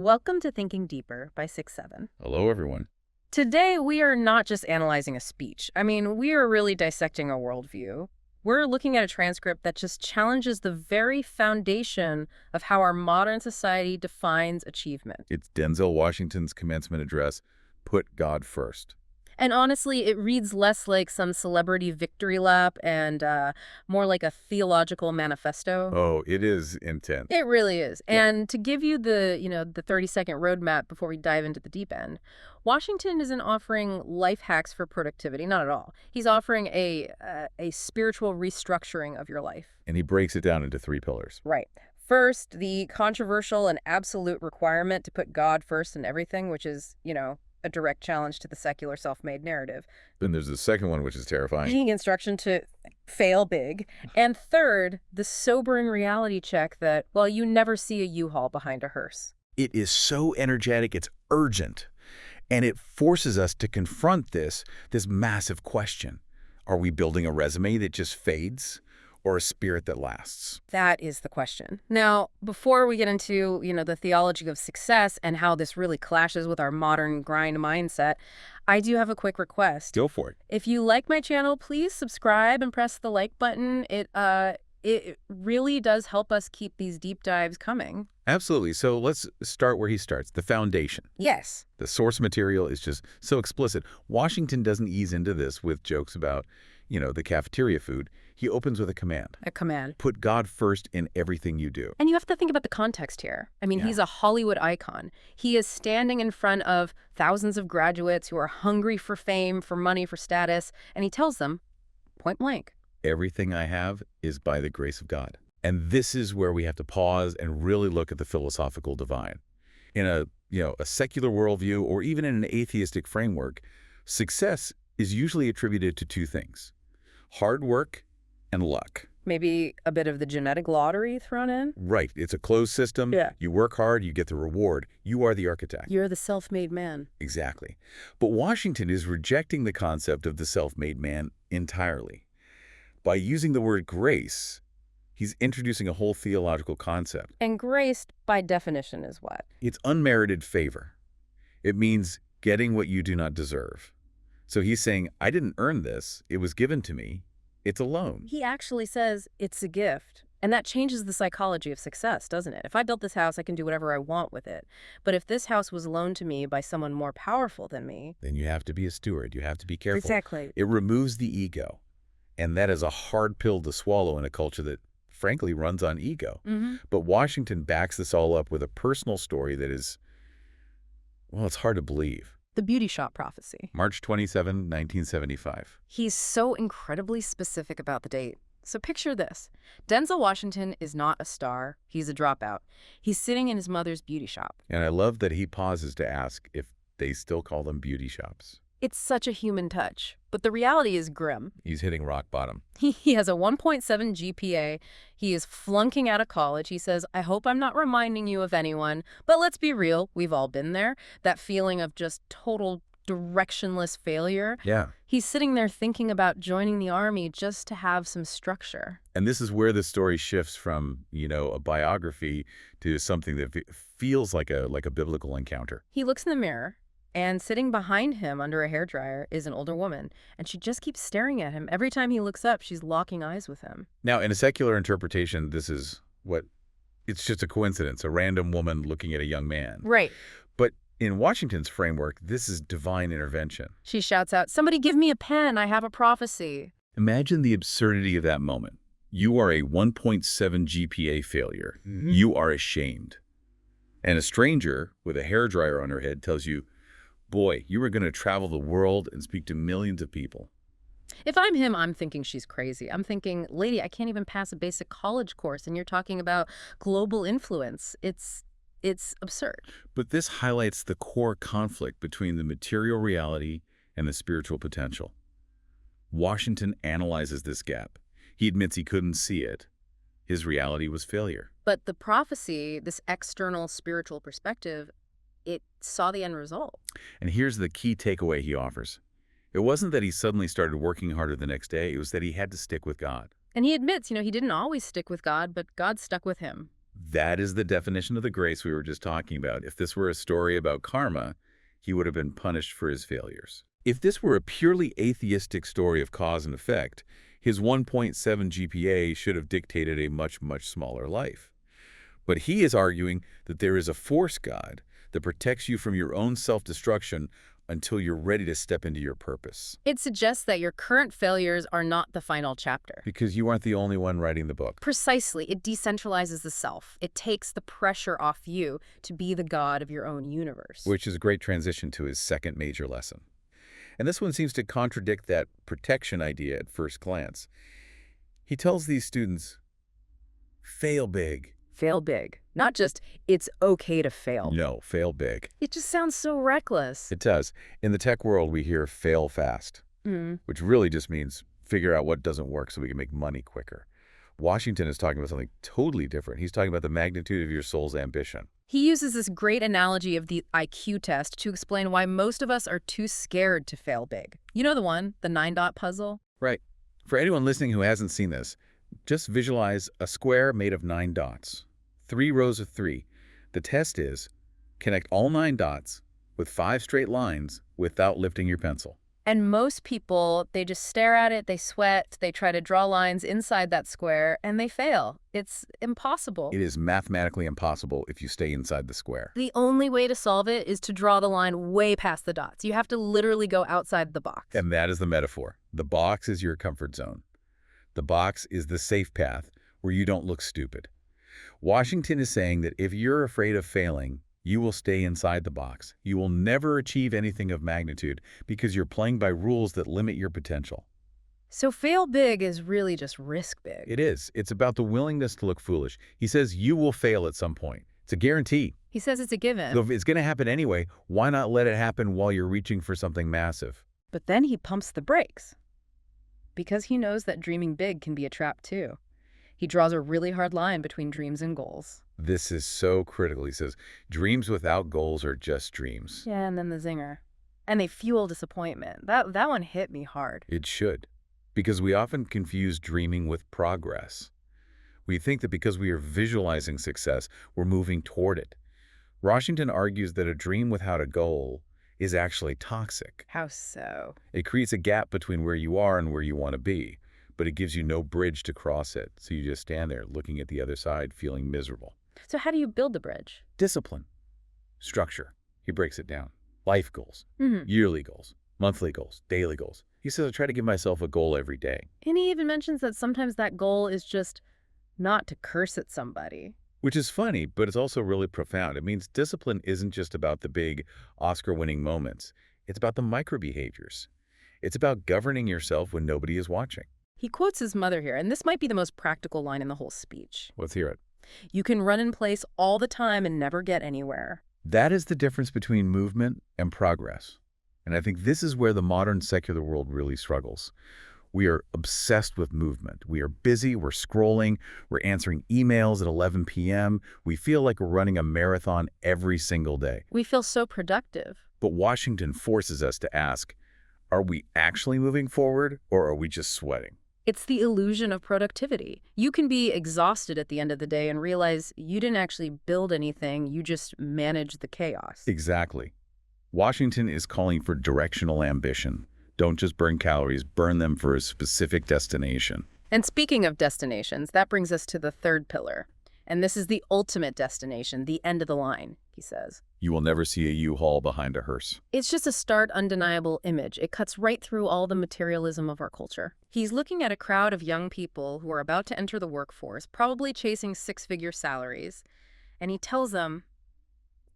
Welcome to Thinking Deeper by 6-7. Hello, everyone. Today, we are not just analyzing a speech. We are really dissecting a worldview. We're looking at a transcript that just challenges the very foundation of how our modern society defines achievement. It's Denzel Washington's commencement address, Put God First. And honestly, it reads less like some celebrity victory lap and more like a theological manifesto. Oh, it is intense. It really is. Yeah. And to give you the 30-second roadmap before we dive into the deep end, Washington isn't offering life hacks for productivity, not at all. He's offering a spiritual restructuring of your life. And he breaks it down into three pillars. Right. First, the controversial and absolute requirement to put God first in everything, which is, a direct challenge to the secular self-made narrative. Then there's the second one, which is terrifying. Being instruction to fail big. And third, the sobering reality check that, well, you never see a U-Haul behind a hearse. It is so energetic, it's urgent. And it forces us to confront this massive question. Are we building a resume that just fades, or a spirit that lasts? That is the question. Now, before we get into, the theology of success and how this really clashes with our modern grind mindset, I do have a quick request. Go for it. If you like my channel, please subscribe and press the like button. It really does help us keep these deep dives coming. Absolutely. So let's start where he starts, the foundation. Yes. The source material is just so explicit. Washington doesn't ease into this with jokes about, the cafeteria food. He opens with a command. A command. Put God first in everything you do. And you have to think about the context here. He's a Hollywood icon. He is standing in front of thousands of graduates who are hungry for fame, for money, for status, and he tells them, point blank, Everything I have is by the grace of God. And this is where we have to pause and really look at the philosophical divine. In a secular worldview, or even in an atheistic framework, success is usually attributed to two things: hard work and luck. Maybe a bit of the genetic lottery thrown in? Right. It's a closed system. Yeah. You work hard, you get the reward. You are the architect. You're the self-made man. Exactly. But Washington is rejecting the concept of the self-made man entirely. By using the word grace, he's introducing a whole theological concept. And grace, by definition, is what? It's unmerited favor. It means getting what you do not deserve. So he's saying, I didn't earn this. It was given to me. It's a loan. He actually says it's a gift. And that changes the psychology of success, doesn't it? If I built this house, I can do whatever I want with it. But if this house was loaned to me by someone more powerful than me... Then you have to be a steward. You have to be careful. Exactly. It removes the ego. And that is a hard pill to swallow in a culture that, frankly, runs on ego. Mm-hmm. But Washington backs this all up with a personal story that is, well, it's hard to believe. The beauty shop prophecy. March 27, 1975. He's so incredibly specific about the date. So picture this. Denzel Washington is not a star. He's a dropout. He's sitting in his mother's beauty shop. And I love that he pauses to ask if they still call them beauty shops. It's such a human touch. But the reality is grim. He's hitting rock bottom. He has a 1.7 GPA. He is flunking out of college. He says, I hope I'm not reminding you of anyone. But let's be real. We've all been there. That feeling of just total directionless failure. Yeah. He's sitting there thinking about joining the army just to have some structure. And this is where the story shifts from, a biography to something that feels like a biblical encounter. He looks in the mirror. And sitting behind him under a hairdryer is an older woman, and she just keeps staring at him. Every time he looks up, she's locking eyes with him. Now, in a secular interpretation, this is it's just a coincidence, a random woman looking at a young man. Right. But in Washington's framework, this is divine intervention. She shouts out, somebody give me a pen, I have a prophecy. Imagine the absurdity of that moment. You are a 1.7 GPA failure. Mm-hmm. You are ashamed. And a stranger with a hairdryer on her head tells you, boy, you were going to travel the world and speak to millions of people. If I'm him, I'm thinking she's crazy. I'm thinking, lady, I can't even pass a basic college course, and you're talking about global influence. It's absurd. But this highlights the core conflict between the material reality and the spiritual potential. Washington analyzes this gap. He admits he couldn't see it. His reality was failure. But the prophecy, this external spiritual perspective, it saw the end result. And here's the key takeaway he offers. It wasn't that he suddenly started working harder the next day. It was that he had to stick with God. And he admits, he didn't always stick with God, but God stuck with him. That is the definition of the grace we were just talking about. If this were a story about karma, he would have been punished for his failures. If this were a purely atheistic story of cause and effect, his 1.7 GPA should have dictated a much, much smaller life. But he is arguing that there is a force God that protects you from your own self-destruction until you're ready to step into your purpose. It suggests that your current failures are not the final chapter. Because you aren't the only one writing the book. Precisely. It decentralizes the self. It takes the pressure off you to be the god of your own universe. Which is a great transition to his second major lesson. And this one seems to contradict that protection idea at first glance. He tells these students, fail big. Fail big. Not just, it's okay to fail. No, fail big. It just sounds so reckless. It does. In the tech world, we hear fail fast, which really just means figure out what doesn't work so we can make money quicker. Washington is talking about something totally different. He's talking about the magnitude of your soul's ambition. He uses this great analogy of the IQ test to explain why most of us are too scared to fail big. You know the one, the 9-dot puzzle? Right. For anyone listening who hasn't seen this, just visualize a square made of 9 dots. 3 rows of 3. The test is connect all 9 dots with 5 straight lines without lifting your pencil. And most people, they just stare at it, they sweat, they try to draw lines inside that square, and they fail. It's impossible. It is mathematically impossible if you stay inside the square. The only way to solve it is to draw the line way past the dots. You have to literally go outside the box. And that is the metaphor. The box is your comfort zone. The box is the safe path where you don't look stupid. Washington is saying that if you're afraid of failing, you will stay inside the box. You will never achieve anything of magnitude because you're playing by rules that limit your potential. So fail big is really just risk big. It is. It's about the willingness to look foolish. He says you will fail at some point. It's a guarantee. He says it's a given. So if it's going to happen anyway, why not let it happen while you're reaching for something massive? But then he pumps the brakes. Because he knows that dreaming big can be a trap too. He draws a really hard line between dreams and goals. This is so critical. He says, dreams without goals are just dreams. Yeah, and then the zinger. And they fuel disappointment. That one hit me hard. It should. Because we often confuse dreaming with progress. We think that because we are visualizing success, we're moving toward it. Washington argues that a dream without a goal is actually toxic. How so? It creates a gap between where you are and where you want to be, but it gives you no bridge to cross it, so you just stand there looking at the other side, feeling miserable. So how do you build the bridge? Discipline. Structure. He breaks it down. Life goals. Mm-hmm. Yearly goals. Monthly goals. Daily goals. He says, I try to give myself a goal every day. And he even mentions that sometimes that goal is just not to curse at somebody. Which is funny, but it's also really profound. It means discipline isn't just about the big Oscar-winning moments. It's about the micro-behaviors. It's about governing yourself when nobody is watching. He quotes his mother here, and this might be the most practical line in the whole speech. Let's hear it. You can run in place all the time and never get anywhere. That is the difference between movement and progress. And I think this is where the modern secular world really struggles. We are obsessed with movement. We are busy, we're scrolling, we're answering emails at 11 p.m. We feel like we're running a marathon every single day. We feel so productive. But Washington forces us to ask, are we actually moving forward or are we just sweating? It's the illusion of productivity. You can be exhausted at the end of the day and realize you didn't actually build anything, you just managed the chaos. Exactly. Washington is calling for directional ambition. Don't just burn calories, burn them for a specific destination. And speaking of destinations, that brings us to the third pillar. And this is the ultimate destination, the end of the line, he says. You will never see a U-Haul behind a hearse. It's just a stark, undeniable image. It cuts right through all the materialism of our culture. He's looking at a crowd of young people who are about to enter the workforce, probably chasing 6-figure salaries. And he tells them,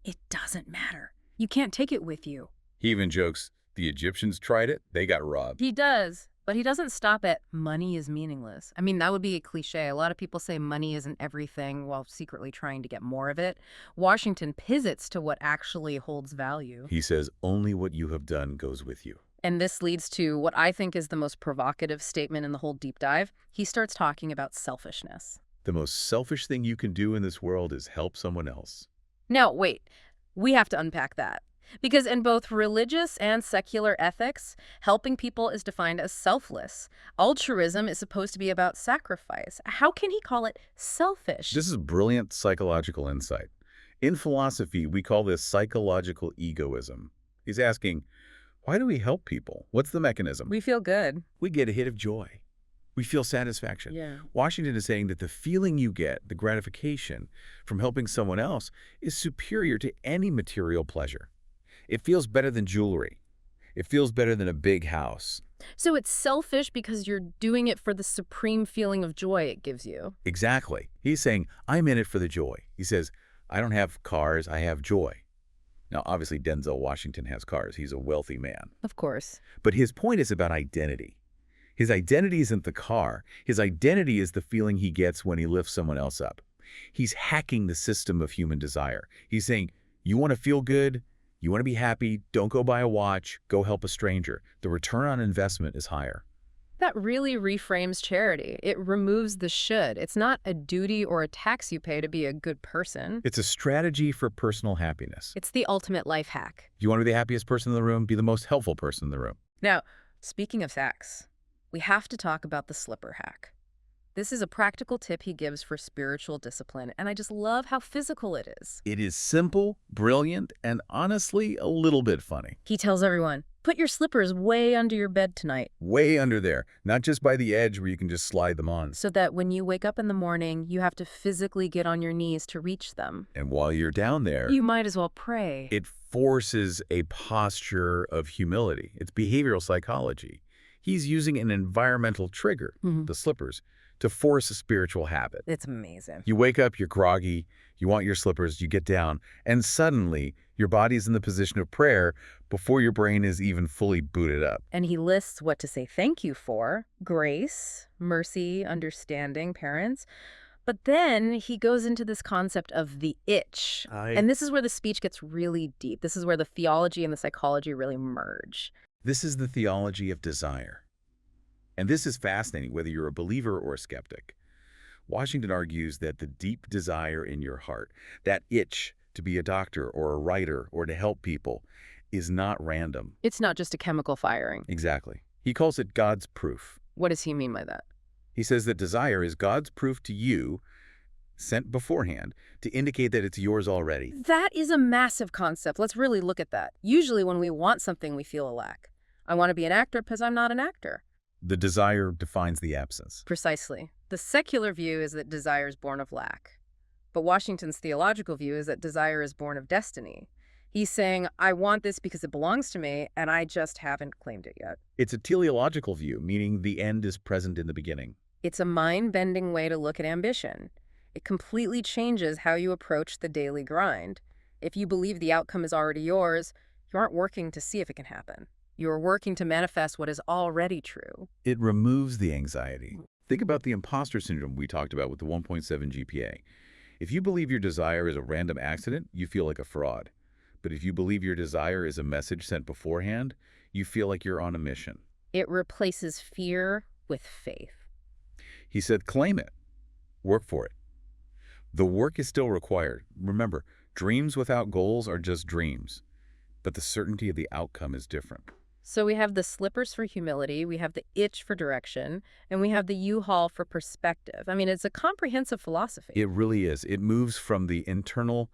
it doesn't matter. You can't take it with you. He even jokes, the Egyptians tried it, they got robbed. He does, but he doesn't stop at money is meaningless. I mean, that would be a cliche. A lot of people say money isn't everything while secretly trying to get more of it. Washington pivots to what actually holds value. He says, only what you have done goes with you. And this leads to what I think is the most provocative statement in the whole deep dive. He starts talking about selfishness. The most selfish thing you can do in this world is help someone else. Now, wait. We have to unpack that. Because in both religious and secular ethics, helping people is defined as selfless. Altruism is supposed to be about sacrifice. How can he call it selfish? This is brilliant psychological insight. In philosophy, we call this psychological egoism. He's asking, why do we help people? What's the mechanism? We feel good. We get a hit of joy. We feel satisfaction. Yeah. Washington is saying that the feeling you get, the gratification from helping someone else, is superior to any material pleasure. It feels better than jewelry. It feels better than a big house. So it's selfish because you're doing it for the supreme feeling of joy it gives you. Exactly. He's saying, I'm in it for the joy. He says, I don't have cars, I have joy. Now, obviously, Denzel Washington has cars. He's a wealthy man. Of course. But his point is about identity. His identity isn't the car. His identity is the feeling he gets when he lifts someone else up. He's hacking the system of human desire. He's saying, you want to feel good? You want to be happy? Don't go buy a watch. Go help a stranger. The return on investment is higher. That really reframes charity. It removes the should. It's not a duty or a tax you pay to be a good person. It's a strategy for personal happiness. It's the ultimate life hack. You want to be the happiest person in the room? Be the most helpful person in the room. Now, speaking of hacks, we have to talk about the slipper hack. This is a practical tip he gives for spiritual discipline, and I just love how physical it is. It is simple, brilliant, and honestly, a little bit funny. He tells everyone, put your slippers way under your bed tonight. Way under there, not just by the edge where you can just slide them on. So that when you wake up in the morning, you have to physically get on your knees to reach them. And while you're down there, You might as well pray. it forces a posture of humility. It's behavioral psychology. He's using an environmental trigger, the slippers, to force a spiritual habit. It's amazing. You wake up, you're groggy, you want your slippers, you get down, and suddenly your body's in the position of prayer before your brain is even fully booted up. And he lists what to say thank you for: grace, mercy, understanding, parents. But then he goes into this concept of the itch. And this is where the speech gets really deep. This is where the theology and the psychology really merge. This is the theology of desire. And this is fascinating, whether you're a believer or a skeptic. Washington argues that the deep desire in your heart, that itch to be a doctor or a writer or to help people, is not random. It's not just a chemical firing. Exactly. He calls it God's proof. What does he mean by that? He says that desire is God's proof to you, sent beforehand, to indicate that it's yours already. That is a massive concept. Let's really look at that. Usually when we want something, we feel a lack. I want to be an actor because I'm not an actor. The desire defines the absence. Precisely. The secular view is that desire is born of lack. But Washington's theological view is that desire is born of destiny. He's saying, I want this because it belongs to me, and I just haven't claimed it yet. It's a teleological view, meaning the end is present in the beginning. It's a mind-bending way to look at ambition. It completely changes how you approach the daily grind. If you believe the outcome is already yours, you aren't working to see if it can happen. You're working to manifest what is already true. It removes the anxiety. Think about the imposter syndrome we talked about with the 1.7 GPA. If you believe your desire is a random accident, you feel like a fraud. But if you believe your desire is a message sent beforehand, you feel like you're on a mission. It replaces fear with faith. He said, claim it. Work for it. The work is still required. Remember, dreams without goals are just dreams. But the certainty of the outcome is different. So we have the slippers for humility, we have the itch for direction, and we have the U-Haul for perspective. I mean, it's a comprehensive philosophy. It really is. It moves from the internal,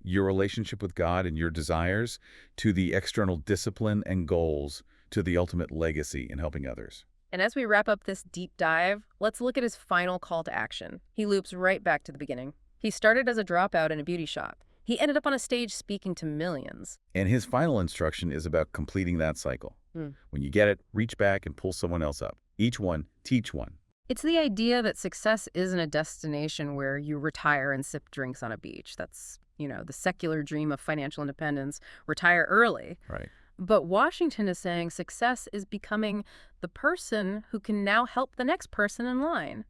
your relationship with God and your desires, to the external discipline and goals, to the ultimate legacy in helping others. And as we wrap up this deep dive, let's look at his final call to action. He loops right back to the beginning. He started as a dropout in a beauty shop. He ended up on a stage speaking to millions. And his final instruction is about completing that cycle. When you get it, reach back and pull someone else up. Each one, teach one. It's the idea that success isn't a destination where you retire and sip drinks on a beach. That's, the secular dream of financial independence, retire early. Right. But Washington is saying success is becoming the person who can now help the next person in line.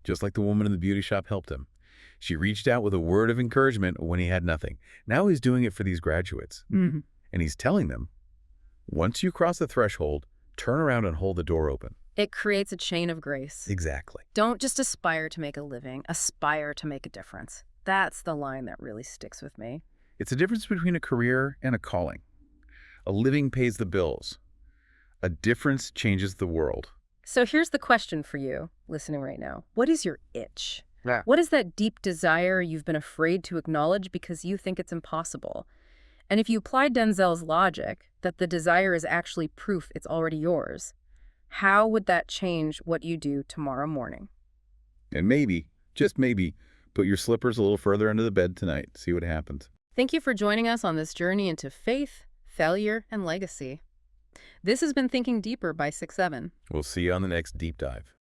Just like the woman in the beauty shop helped him. She reached out with a word of encouragement when he had nothing. Now he's doing it for these graduates. And he's telling them, once you cross the threshold, turn around and hold the door open. It creates a chain of grace. Exactly. Don't just aspire to make a living, aspire to make a difference. That's the line that really sticks with me. It's a difference between a career and a calling. A living pays the bills. A difference changes the world. So here's the question for you, listening right now. What is your itch? Yeah. What is that deep desire you've been afraid to acknowledge because you think it's impossible? And if you apply Denzel's logic, that the desire is actually proof it's already yours, how would that change what you do tomorrow morning? And maybe, just maybe, put your slippers a little further under the bed tonight. See what happens. Thank you for joining us on this journey into faith, failure, and legacy. This has been Thinking Deeper by 6-7. We'll see you on the next deep dive.